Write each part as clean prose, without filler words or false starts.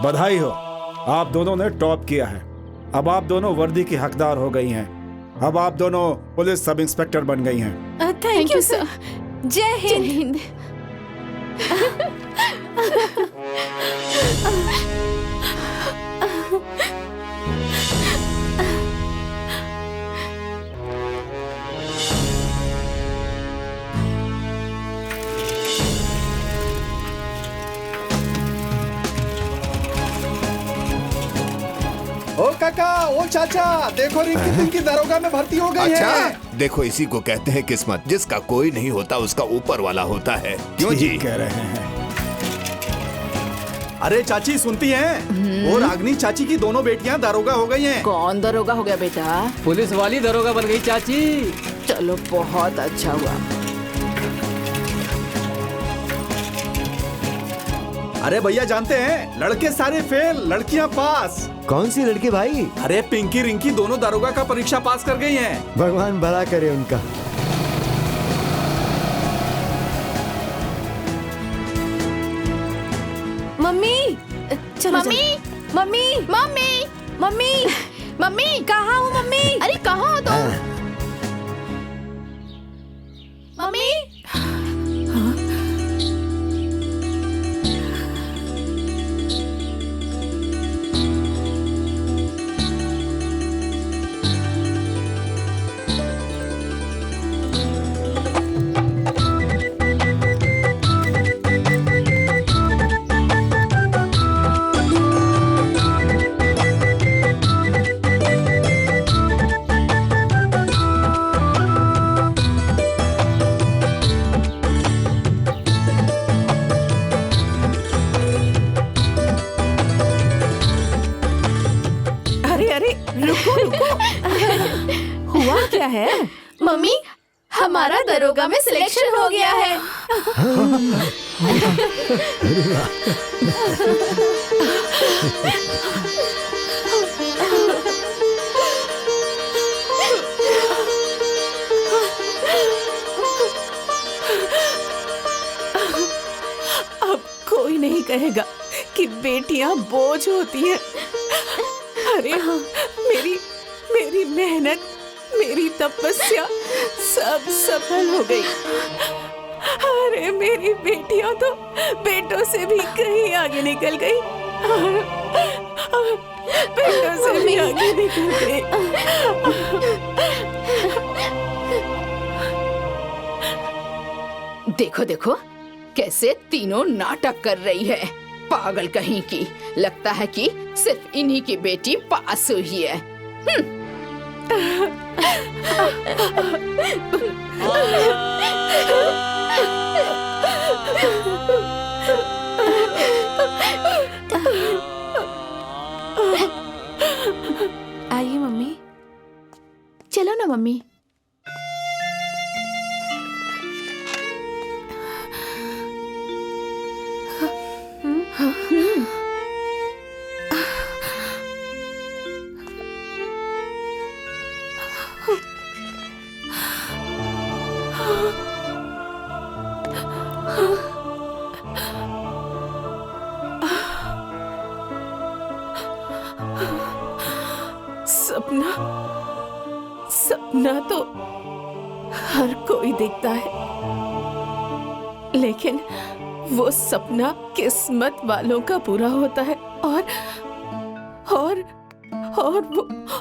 बधाई हो, आप दोनों ने टॉप किया है। अब आप दोनों वर्दी की हकदार हो गई हैं। अब आप दोनों पुलिस सब इंस्पेक्टर बन गई हैं। Thank you sir. जय हिंद। ओ काका, ओ चाचा, देखो रिंकी पिंकी दरोगा में भर्ती हो गई अच्छा है। देखो, इसी को कहते हैं किस्मत। जिसका कोई नहीं होता उसका ऊपर वाला होता है। क्यों जी? कह रहे हैं। अरे चाची सुनती हैं? वो रागनी चाची की दोनों बेटियां दरोगा हो गई हैं। कौन दरोगा हो गया बेटा? पुलिस वाली दरोगा बन गई चाची। चलो बहुत अच्छा हुआ। अरे भैया जानते हैं, लड़के सारे फेल, लड़कियां पास। कौन सी लड़की भाई? अरे पिंकी रिंकी दोनों दरोगा का परीक्षा पास कर गई हैं। भगवान भला करे उनका। मम्मी, चलो mummy, mummy, mummy, mummy, mummy, कहाँ हो मम्मी? अरे कहाँ हो तुम? मम्मी, हुआ क्या है? मम्मी, हमारा दरोगा में सिलेक्शन हो गया है। अब कोई नहीं कहेगा कि बेटियां बोझ होती हैं। अरे हाँ, मेरी मेहनत, मेरी तपस्या सब सफल हो गई। अरे मेरी बेटियां तो बेटों से भी कहीं आगे निकल गई। बेटों से भी आगे निकल गई। देखो देखो कैसे तीनों नाटक कर रही है। पागल कहीं की। लगता है कि सिर्फ इन्हीं की बेटी पास हुई है। आइए मम्मी। चलो ना मम्मी। सपना, सपना तो हर कोई देखता है, लेकिन वो सपना किस्मत वालों का पूरा होता है।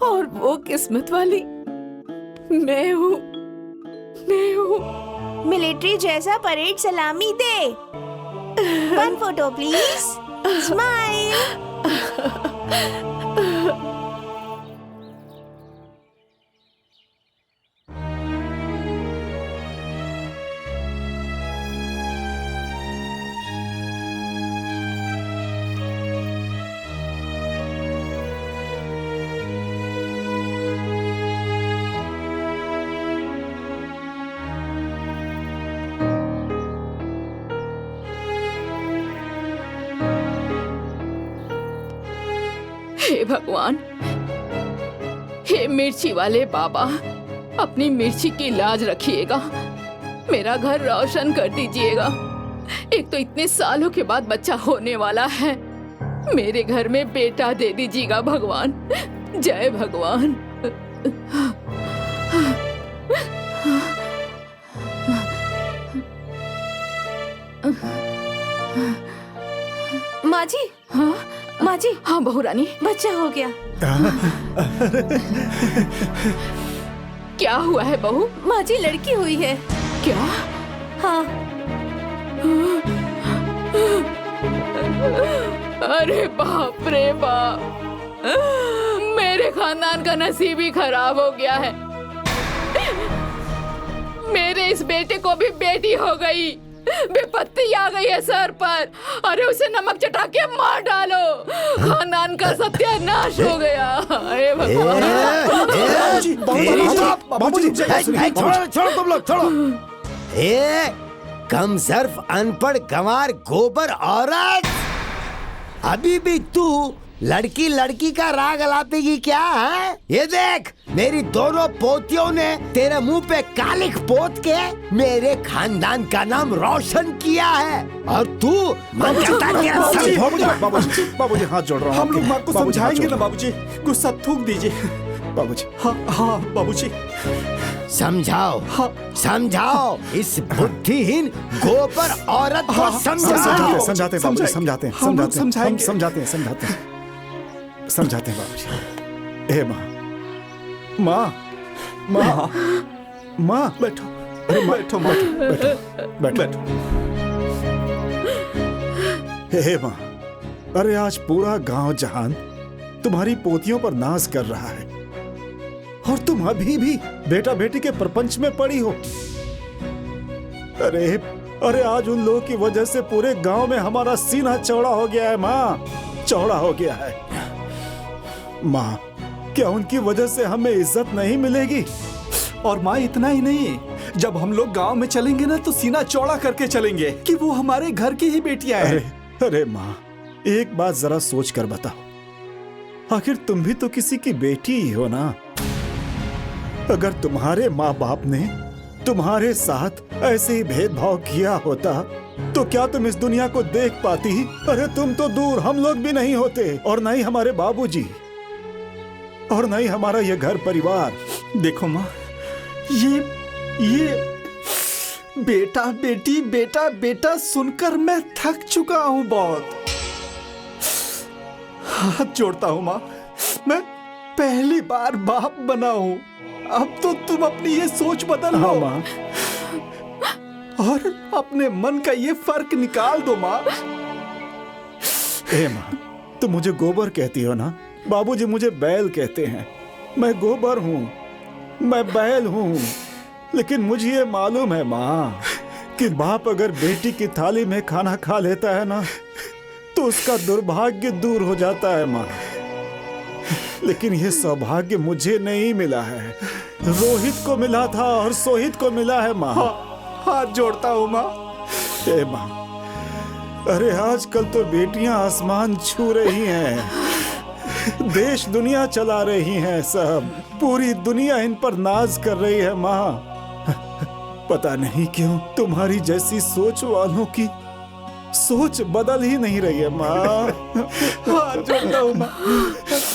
और वो किस्मत वाली मैं हूँ। मिलिट्री जैसा परेड सलामी दे। One photo please. स्माइल। हे भगवान, हे मिर्ची वाले बाबा, अपनी मिर्ची की लाज रखिएगा। मेरा घर रोशन कर दीजिएगा। एक तो इतने सालों के बाद बच्चा होने वाला है। मेरे घर में बेटा दे दीजिएगा भगवान। जय भगवान। माँ जी, हाँ माँ जी, हाँ बहू रानी, बच्चा हो गया। क्या हुआ है बहू? माँ जी, लड़की हुई है। क्या? हाँ। अरे बाप रे बाप, मेरे खानदान का नसीब ही खराब हो गया है। मेरे इस बेटे को भी बेटी हो गई, विपत्ति आ गई है सर पर। अरे उसे नमक चटा के मार डालो, खानदान का सत्यानाश हो गया। अरे भगवान। बाबूजी, छोड़ो तुम लोग, छोड़ो। कम सर्फ अनपढ़ गंवार गोबर औरत, अभी भी तू लड़की लड़की का राग अलापेगी क्या है? ये देख, मेरी दोनों पोतियों ने तेरे मुंह पे कालिख पोत के मेरे खानदान का नाम रोशन किया है, और तू बाबूजी हाथ जोड़ रहा हूँ। हम लोग माँ को समझाएंगे ना बाबूजी, गुस्सा थूक दीजिए। बाबूजी, हाँ हाँ बाबूजी, समझाओ, हाँ। समझाओ इस बुद्धिहीन गोबर औरत को समझाओ। समझाते हैं बाबूजी, समझाते हैं, हम लोग समझाते हैं, समझाएंगे। समझाते हैं बाबूजी। हे माँ, माँ, माँ, माँ, बैठो, बैठो माँ, बैठो। हे माँ, अरे आज पूरा गांव जहान तुम्हारी पोतियों पर नाज कर रहा है, और तुम अभी भी बेटा बेटी के प्रपंच में पड़ी हो। अरे आज उन लोगों की वजह से पूरे गांव में हमारा सीना चौड़ा हो गया है माँ, चौड़ा हो गया है। माँ, क्या उनकी वजह से हमें इज्जत नहीं मिलेगी? और माँ इतना ही नहीं, जब हम लोग गांव में चलेंगे ना तो सीना चौड़ा करके चलेंगे कि वो हमारे घर की ही बेटियां हैं। अरे माँ, एक बात जरा सोच कर बताओ, आखिर तुम भी तो किसी की बेटी ही हो ना। अगर तुम्हारे माँ बाप ने तुम्हारे साथ ऐसे ही भेदभाव किया होता तो क्या तुम इस दुनिया को देख पाती? अरे तुम तो दूर, हम लोग भी नहीं होते, और नहीं हमारे बाबूजी, और नहीं हमारा ये घर परिवार। देखो माँ, ये बेटा बेटी बेटा बेटा सुनकर मैं थक चुका हूँ बहुत। हाथ जोड़ता हूँ माँ, मैं पहली बार बाप बना हूँ। अब तो तुम अपनी ये सोच बदल लो। हाँ माँ, और अपने मन का ये फर्क निकाल दो माँ। ए माँ, तुम मुझे गोबर कहती हो ना, बाबूजी मुझे बैल कहते हैं। मैं गोबर हूँ, मैं बैल हूँ, लेकिन मुझे ये मालूम है माँ कि बाप अगर बेटी की थाली में खाना खा लेता है ना तो उसका दुर्भाग्य दूर हो जाता है माँ। लेकिन ये सौभाग्य मुझे नहीं मिला है, रोहित को मिला था और सोहित को मिला है माँ। हाथ जोड़ता हूँ माँ। ए माँ, अरे आजकल तो बेटियां आसमान छू रही हैं, देश दुनिया चला रही हैं, सब पूरी दुनिया इन पर नाज कर रही है माँ। पता नहीं क्यों तुम्हारी जैसी सोच वालों की सोच बदल ही नहीं रही है माँ। हाथ जोड़ता हूँ माँ।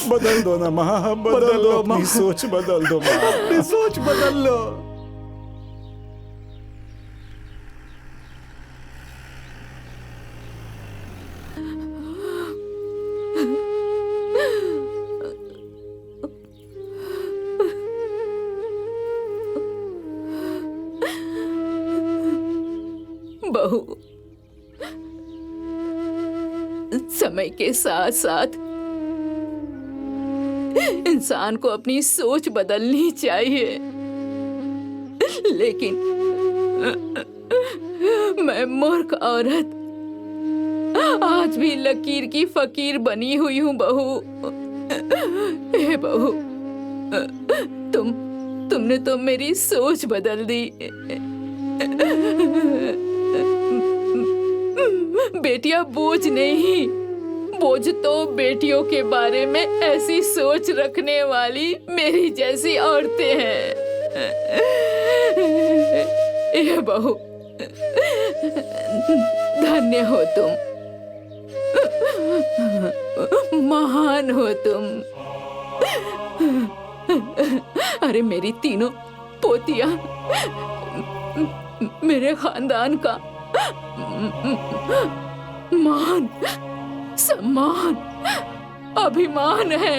बदल दो ना माँ, बदल दो अपनी सोच, बदल दो माँ, अपनी सोच बदल लो। बहू, समय के साथ साथ इंसान को अपनी सोच बदलनी चाहिए, लेकिन मैं मूर्ख औरत आज भी लकीर की फकीर बनी हुई हूँ बहू। हे बहू, तुमने तो मेरी सोच बदल दी। बेटियां बोझ नहीं, बोझ तो बेटियों के बारे में ऐसी सोच रखने वाली मेरी जैसी औरतें हैं। ये बहू, धन्य हो तुम। हो तुम। अरे मेरी तीनों पोतियां मेरे खानदान का मान सम्मान अभिमान है।